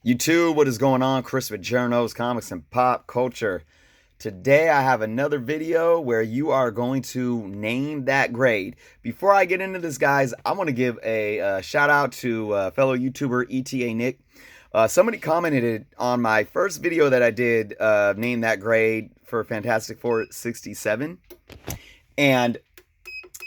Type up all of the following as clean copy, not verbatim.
YouTube, what is going on? Chris with Journos, Comics, and Pop Culture. Today I have another video where you are going to name that grade. Before I get into this, guys, I want to give a shout out to fellow YouTuber ETA Nick. Somebody commented on my first video that I did, name that grade for Fantastic Four 67. And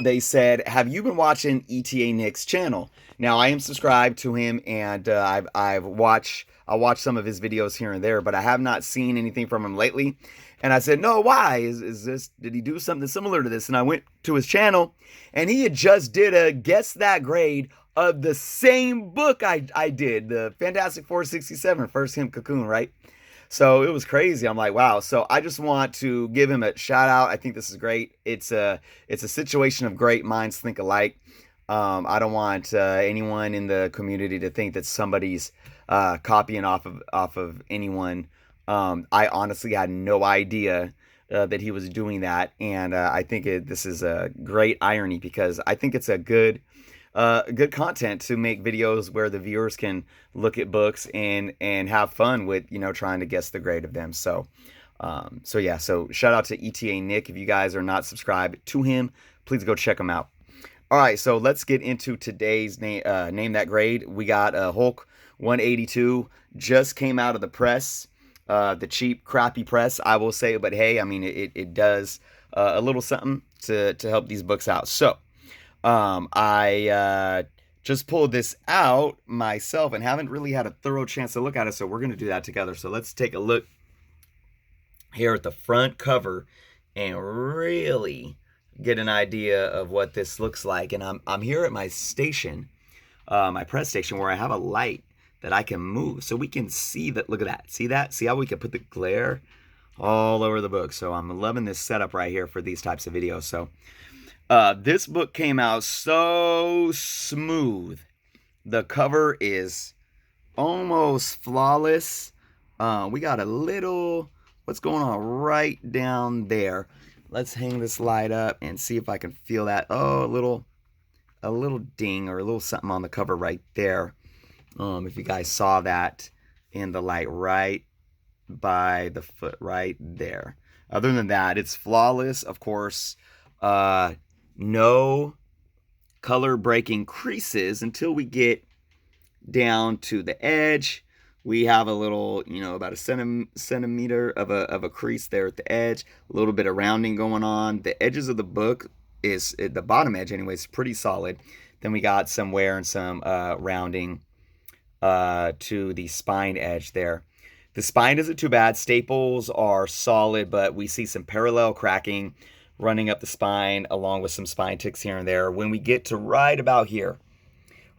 they said, have you been watching ETA Nick's channel? Now, I am subscribed to him, and I watch some of his videos here and there, but I have not seen anything from him lately. And I said, no, why? Did he do something similar to this? And I went to his channel, and he had just did a Guess That Grade of the same book I did, the Fantastic Four 67, First Him Cocoon, right? So it was crazy. I'm like, wow. So I just want to give him a shout out. I think this is great. It's a situation of great minds think alike. I don't want anyone in the community to think that somebody's copying off of anyone. I honestly had no idea that he was doing that, and I think this is a great irony because I think it's a good content to make videos where the viewers can look at books and have fun with trying to guess the grade of them. So yeah, so shout out to ETA Nick. If you guys are not subscribed to him, please go check him out. All right, so let's get into today's name that grade. We got Hulk 182, just came out of the press, the cheap, crappy press, I will say. But hey, I mean, it does a little something to help these books out. So I just pulled this out myself and haven't really had a thorough chance to look at it. So we're going to do that together. So let's take a look here at the front cover and really get an idea of what this looks like. And I'm here at my station, my press station, where I have a light that I can move so we can see that. Look at that. See that? See how we can put the glare all over the book. So I'm loving this setup right here for these types of videos. So this book came out so smooth. The cover is almost flawless. We got a little, what's going on right down there. Let's hang this light up and see if I can feel that. Oh, a little ding or a little something on the cover right there. If you guys saw that in the light right by the foot right there. Other than that, it's flawless. Of course, no color breaking creases until we get down to the edge. We have a little, about a centimeter of a crease there at the edge. A little bit of rounding going on. The edges of the book is, the bottom edge anyways, pretty solid. Then we got some wear and some rounding to the spine edge there. The spine isn't too bad. Staples are solid, but we see some parallel cracking running up the spine along with some spine ticks here and there. When we get to right about here,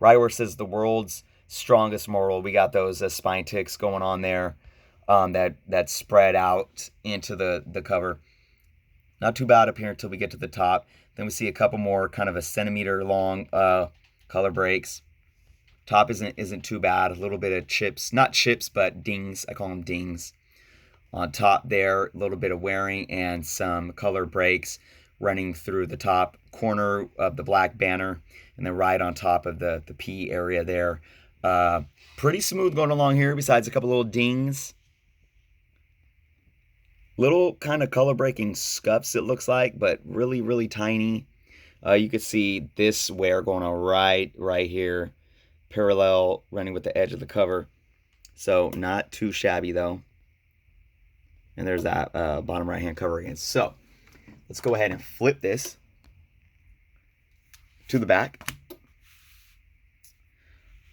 right where it says the world's strongest moral, we got those spine ticks going on there that spread out into the cover. Not too bad up here until we get to the top. Then we see a couple more kind of a centimeter long color breaks. Top isn't too bad. A little bit of chips, not chips, but dings. I call them dings. On top there, a little bit of wearing and some color breaks running through the top corner of the black banner, and then right on top of the P area there. Pretty smooth going along here, besides a couple little dings. Little kind of color breaking scuffs, it looks like, but really, really tiny. You could see this wear going on right here, parallel running with the edge of the cover. So not too shabby though. And there's that bottom right hand cover again. So let's go ahead and flip this to the back.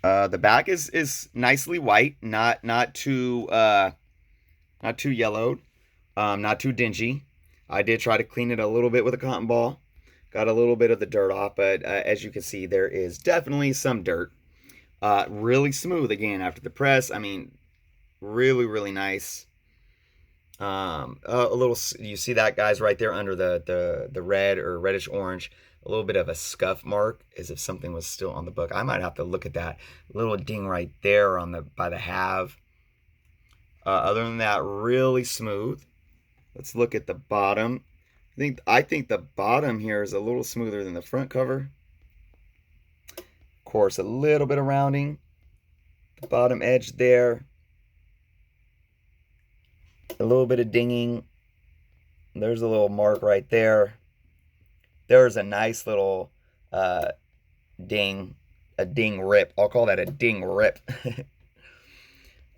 The back is nicely white, not too yellowed, not too dingy. I did try to clean it a little bit with a cotton ball. Got a little bit of the dirt off, but as you can see, there is definitely some dirt. Really smooth again after the press. I mean, really, really nice. A little, you see that, guys, right there under the red or reddish orange, a little bit of a scuff mark as if something was still on the book. I might have to look at that little ding right there on by the have. Other than that, really smooth. Let's look at the bottom. I think the bottom here is a little smoother than the front cover. Of course, a little bit of rounding. The bottom edge there. A little bit of dinging. There's a little mark right there. There's a nice little ding, a ding rip. I'll call that a ding rip.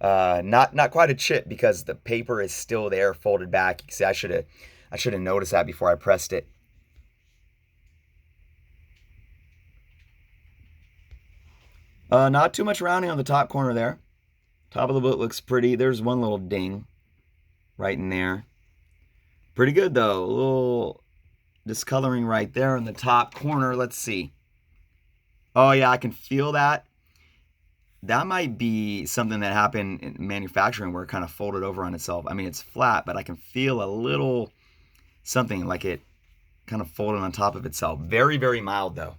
Not quite a chip because the paper is still there, folded back. You can see I should have noticed that before I pressed it. Not too much rounding on the top corner there. Top of the book looks pretty. There's one little ding right in there. Pretty good though. A little discoloring right there in the top corner. Let's see. Oh yeah, I can feel that. That might be something that happened in manufacturing where it kind of folded over on itself. I mean, it's flat, but I can feel a little something like it kind of folded on top of itself. Very, very mild though.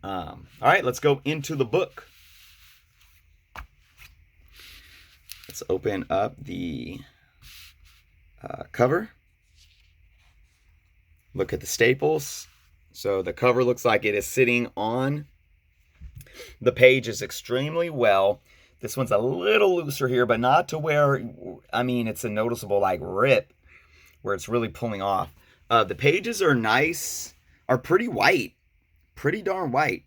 All right, let's go into the book. Let's open up the cover. Look at the staples. So the cover looks like it is sitting on the pages extremely well. This one's a little looser here, but not to where, I mean, it's a noticeable like rip where it's really pulling off. The pages are nice, are pretty white, pretty darn white.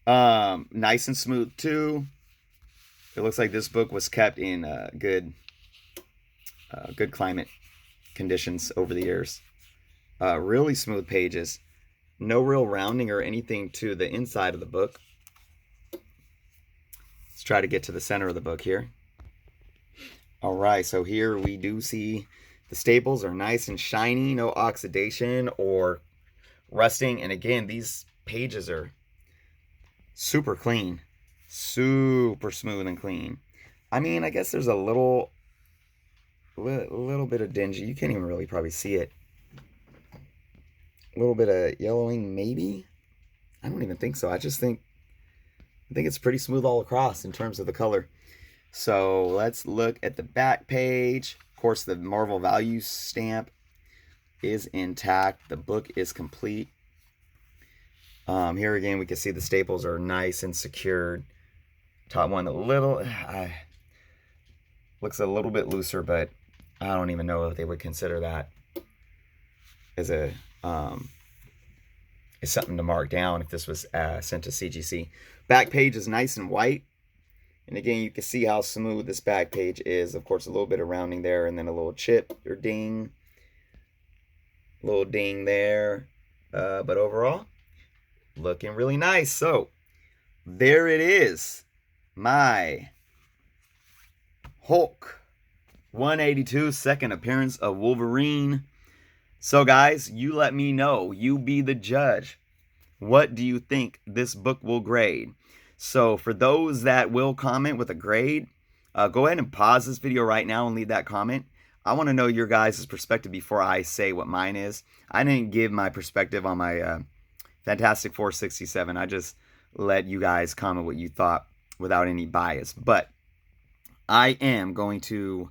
Nice and smooth too. It looks like this book was kept in good climate conditions over the years. Really smooth pages. No real rounding or anything to the inside of the book. Let's try to get to the center of the book here. All right, so here we do see the staples are nice and shiny, no oxidation or rusting. And again, these pages are super clean, super smooth and clean. I mean, I guess there's a little bit of dingy. You can't even really probably see it. A little bit of yellowing, maybe. I don't even think so. I think it's pretty smooth all across in terms of the color. So let's look at the back page. Of course, the Marvel Value stamp is intact. The book is complete. Here again, we can see the staples are nice and secured. Top one looks a little bit looser, but I don't even know if they would consider that as something to mark down if this was sent to CGC. Back page is nice and white. And again, you can see how smooth this back page is. Of course, a little bit of rounding there and then a little chip or ding. A little ding there. But overall, looking really nice. So, there it is. My Hulk 182 second appearance of Wolverine. So guys, you let me know. You be the judge. What do you think this book will grade? So for those that will comment with a grade, go ahead and pause this video right now and leave that comment. I want to know your guys' perspective before I say what mine is. I didn't give my perspective on my Fantastic Four 67. I just let you guys comment what you thought without any bias. But I am going to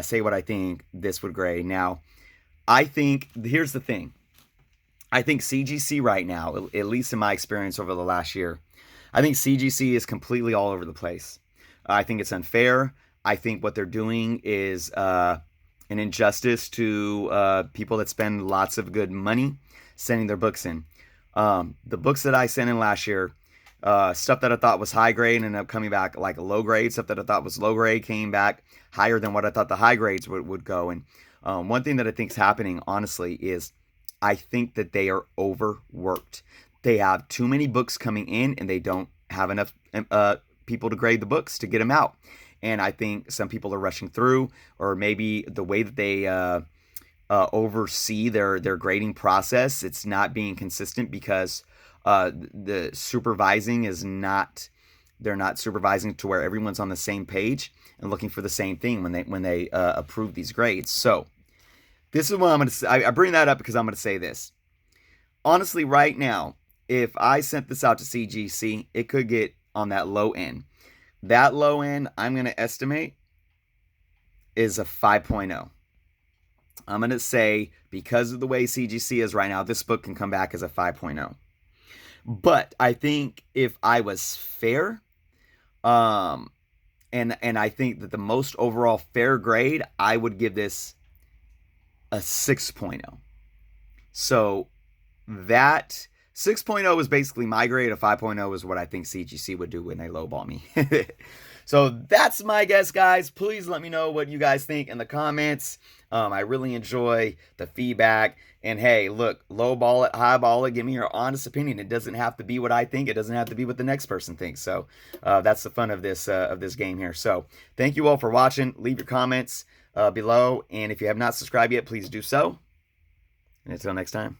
say what I think this would grade. Now, I think, here's the thing. I think CGC right now, at least in my experience over the last year, I think CGC is completely all over the place. I think it's unfair. I think what they're doing is an injustice to people that spend lots of good money sending their books in. The books that I sent in last year, stuff that I thought was high grade ended up coming back like a low grade. Stuff that I thought was low grade came back higher than what I thought the high grades would go. And one thing that I think is happening, honestly, is I think that they are overworked. They have too many books coming in and they don't have enough people to grade the books to get them out. And I think some people are rushing through, or maybe the way that they oversee their grading process, it's not being consistent because the supervising is not, they're not supervising to where everyone's on the same page and looking for the same thing when they approve these grades. So this is what I'm going to say. I bring that up because I'm going to say this. Honestly, right now, if I sent this out to CGC, it could get on that low end. That low end, I'm going to estimate, is a 5.0. I'm going to say, because of the way CGC is right now, this book can come back as a 5.0. But I think if I was fair, and I think that the most overall fair grade, I would give this a 6.0. So that 6.0 is basically my grade. A 5.0 is what I think CGC would do when they lowball me. So that's my guess, guys. Please let me know what you guys think in the comments. I really enjoy the feedback. And hey, look, lowball it, highball it. Give me your honest opinion. It doesn't have to be what I think. It doesn't have to be what the next person thinks. So that's the fun of this game here. So thank you all for watching. Leave your comments below. And if you have not subscribed yet, please do so. And until next time.